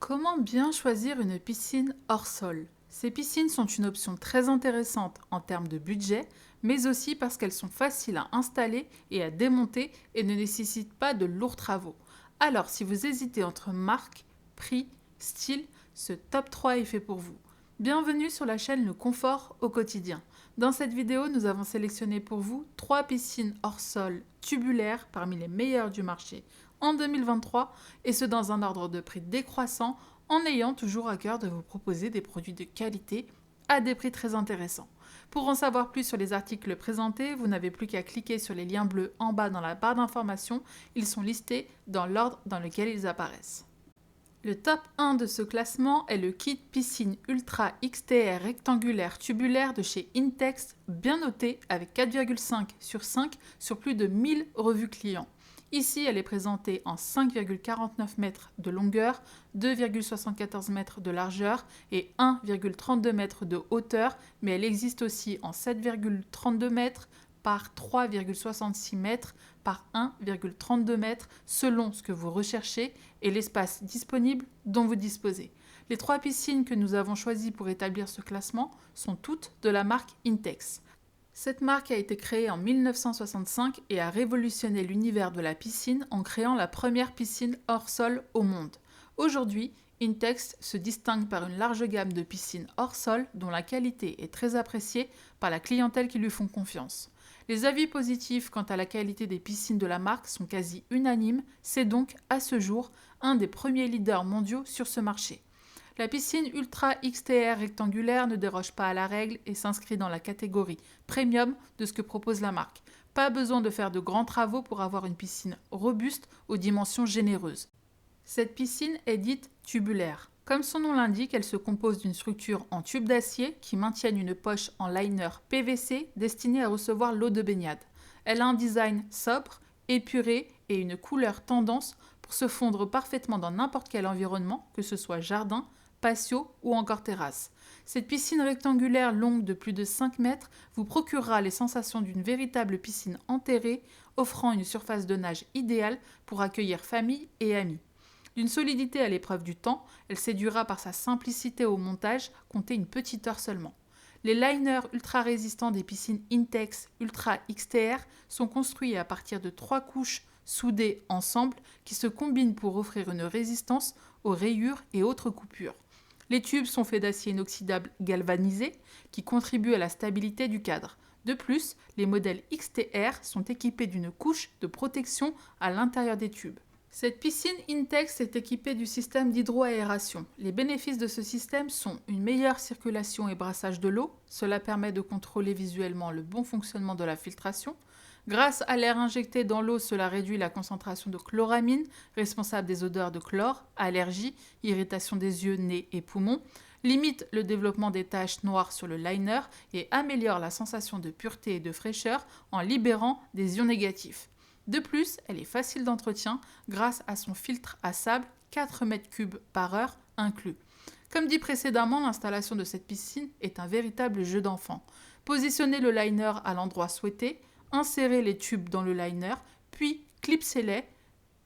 Comment bien choisir une piscine hors sol? Ces piscines sont une option très intéressante en termes de budget, mais aussi parce qu'elles sont faciles à installer et à démonter et ne nécessitent pas de lourds travaux. Alors, si vous hésitez entre marque, prix, style, ce top 3 est fait pour vous. Bienvenue sur la chaîne Le Confort au quotidien. Dans cette vidéo, nous avons sélectionné pour vous 3 piscines hors sol tubulaires parmi les meilleures du marché en 2023, et ce dans un ordre de prix décroissant, en ayant toujours à cœur de vous proposer des produits de qualité à des prix très intéressants. Pour en savoir plus sur les articles présentés, vous n'avez plus qu'à cliquer sur les liens bleus en bas dans la barre d'information. Ils sont listés dans l'ordre dans lequel ils apparaissent. Le top 1 de ce classement est le kit piscine Ultra XTR rectangulaire tubulaire de chez Intex, bien noté avec 4,5 sur 5 sur plus de 1000 revues clients. Ici, elle est présentée en 5,49 mètres de longueur, 2,74 mètres de largeur et 1,32 mètres de hauteur, mais elle existe aussi en 7,32 mètres par 3,66 mètres par 1,32 mètres selon ce que vous recherchez et l'espace disponible dont vous disposez. Les 3 piscines que nous avons choisies pour établir ce classement sont toutes de la marque Intex. Cette marque a été créée en 1965 et a révolutionné l'univers de la piscine en créant la première piscine hors sol au monde. Aujourd'hui, Intex se distingue par une large gamme de piscines hors sol dont la qualité est très appréciée par la clientèle qui lui font confiance. Les avis positifs quant à la qualité des piscines de la marque sont quasi unanimes, c'est donc à ce jour un des premiers leaders mondiaux sur ce marché. La piscine Ultra XTR rectangulaire ne déroge pas à la règle et s'inscrit dans la catégorie premium de ce que propose la marque. Pas besoin de faire de grands travaux pour avoir une piscine robuste aux dimensions généreuses. Cette piscine est dite tubulaire. Comme son nom l'indique, elle se compose d'une structure en tube d'acier qui maintiennent une poche en liner PVC destinée à recevoir l'eau de baignade. Elle a un design sobre, épuré et une couleur tendance pour se fondre parfaitement dans n'importe quel environnement, que ce soit jardin, patio ou encore terrasse. Cette piscine rectangulaire longue de plus de 5 mètres vous procurera les sensations d'une véritable piscine enterrée, offrant une surface de nage idéale pour accueillir famille et amis. D'une solidité à l'épreuve du temps, elle séduira par sa simplicité au montage, comptez une petite heure seulement. Les liners ultra résistants des piscines Intex Ultra XTR sont construits à partir de 3 couches soudées ensemble qui se combinent pour offrir une résistance aux rayures et autres coupures. Les tubes sont faits d'acier inoxydable galvanisé qui contribue à la stabilité du cadre. De plus, les modèles XTR sont équipés d'une couche de protection à l'intérieur des tubes. Cette piscine Intex est équipée du système d'hydroaération. Les bénéfices de ce système sont une meilleure circulation et brassage de l'eau. Cela permet de contrôler visuellement le bon fonctionnement de la filtration. Grâce à l'air injecté dans l'eau, cela réduit la concentration de chloramine, responsable des odeurs de chlore, allergies, irritation des yeux, nez et poumons, limite le développement des taches noires sur le liner et améliore la sensation de pureté et de fraîcheur en libérant des ions négatifs. De plus, elle est facile d'entretien grâce à son filtre à sable 4 m3 par heure inclus. Comme dit précédemment, l'installation de cette piscine est un véritable jeu d'enfant. Positionnez le liner à l'endroit souhaité, insérez les tubes dans le liner, puis clipsez-les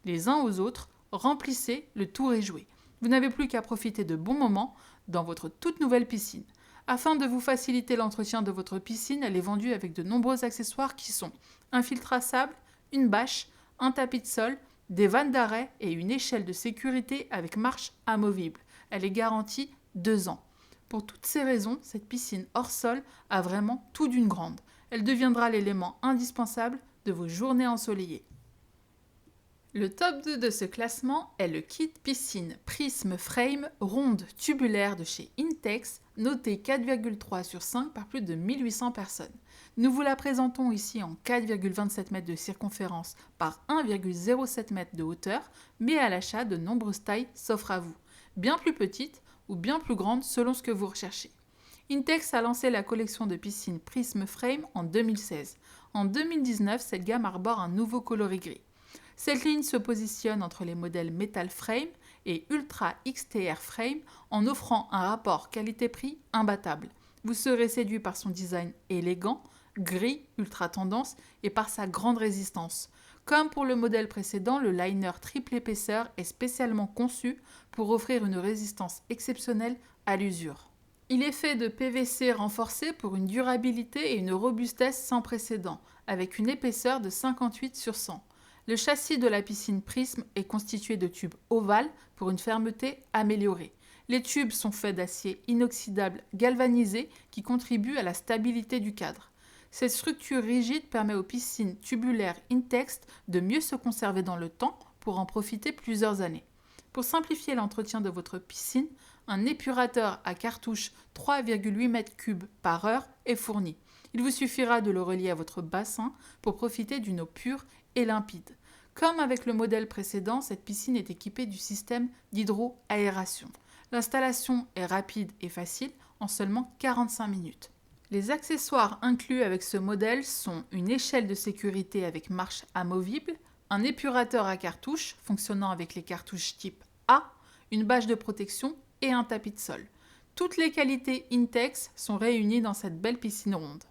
les uns aux autres, remplissez, le tour est joué. Vous n'avez plus qu'à profiter de bons moments dans votre toute nouvelle piscine. Afin de vous faciliter l'entretien de votre piscine, elle est vendue avec de nombreux accessoires qui sont un filtre à sable, une bâche, un tapis de sol, des vannes d'arrêt et une échelle de sécurité avec marche amovible. Elle est garantie 2 ans. Pour toutes ces raisons, cette piscine hors sol a vraiment tout d'une grande. Elle deviendra l'élément indispensable de vos journées ensoleillées. Le top 2 de ce classement est le kit piscine Prism Frame ronde tubulaire de chez Intex, noté 4,3 sur 5 par plus de 1800 personnes. Nous vous la présentons ici en 4,27 mètres de circonférence par 1,07 mètre de hauteur, mais à l'achat de nombreuses tailles s'offrent à vous, bien plus petites ou bien plus grandes selon ce que vous recherchez. Intex a lancé la collection de piscines Prism Frame en 2016. En 2019, cette gamme arbore un nouveau coloris gris. Cette ligne se positionne entre les modèles Metal Frame et Ultra XTR Frame en offrant un rapport qualité-prix imbattable. Vous serez séduit par son design élégant, gris, ultra tendance et par sa grande résistance. Comme pour le modèle précédent, le liner triple épaisseur est spécialement conçu pour offrir une résistance exceptionnelle à l'usure. Il est fait de PVC renforcé pour une durabilité et une robustesse sans précédent, avec une épaisseur de 58 sur 100. Le châssis de la piscine Prism est constitué de tubes ovales pour une fermeté améliorée. Les tubes sont faits d'acier inoxydable galvanisé qui contribue à la stabilité du cadre. Cette structure rigide permet aux piscines tubulaires Intex de mieux se conserver dans le temps pour en profiter plusieurs années. Pour simplifier l'entretien de votre piscine, un épurateur à cartouche 3,8 m3 par heure est fourni. Il vous suffira de le relier à votre bassin pour profiter d'une eau pure et limpide. Comme avec le modèle précédent, cette piscine est équipée du système d'hydro-aération. L'installation est rapide et facile en seulement 45 minutes. Les accessoires inclus avec ce modèle sont une échelle de sécurité avec marche amovible, un épurateur à cartouches fonctionnant avec les cartouches type A, une bâche de protection et un tapis de sol. Toutes les qualités Intex sont réunies dans cette belle piscine ronde.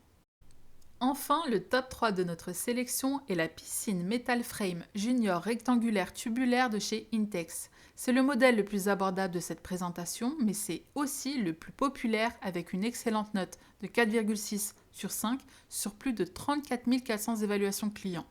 Enfin, le top 3 de notre sélection est la piscine Metal Frame Junior rectangulaire tubulaire de chez Intex. C'est le modèle le plus abordable de cette présentation, mais c'est aussi le plus populaire avec une excellente note de 4,6 sur 5 sur plus de 34 400 évaluations clients.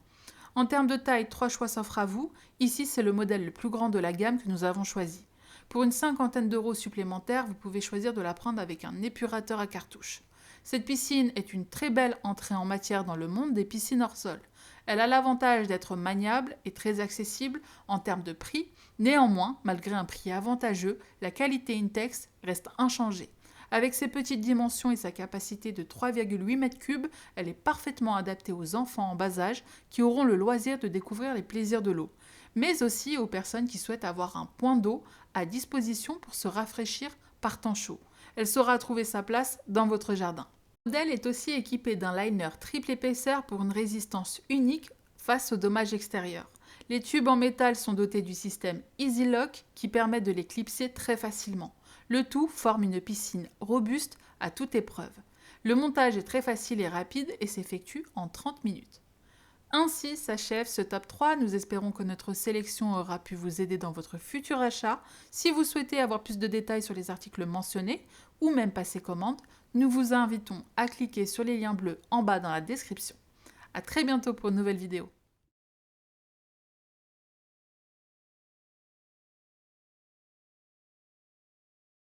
En termes de taille, 3 choix s'offrent à vous. Ici, c'est le modèle le plus grand de la gamme que nous avons choisi. Pour une cinquantaine d'euros supplémentaires, vous pouvez choisir de la prendre avec un épurateur à cartouches. Cette piscine est une très belle entrée en matière dans le monde des piscines hors sol. Elle a l'avantage d'être maniable et très accessible en termes de prix. Néanmoins, malgré un prix avantageux, la qualité Intex reste inchangée. Avec ses petites dimensions et sa capacité de 3,8 m3, elle est parfaitement adaptée aux enfants en bas âge qui auront le loisir de découvrir les plaisirs de l'eau, mais aussi aux personnes qui souhaitent avoir un point d'eau à disposition pour se rafraîchir par temps chaud. Elle saura trouver sa place dans votre jardin. Le modèle est aussi équipé d'un liner triple épaisseur pour une résistance unique face aux dommages extérieurs. Les tubes en métal sont dotés du système Easy Lock qui permet de les clipser très facilement. Le tout forme une piscine robuste à toute épreuve. Le montage est très facile et rapide et s'effectue en 30 minutes. Ainsi s'achève ce top 3. Nous espérons que notre sélection aura pu vous aider dans votre futur achat. Si vous souhaitez avoir plus de détails sur les articles mentionnés ou même passer commande, nous vous invitons à cliquer sur les liens bleus en bas dans la description. À très bientôt pour une nouvelle vidéo.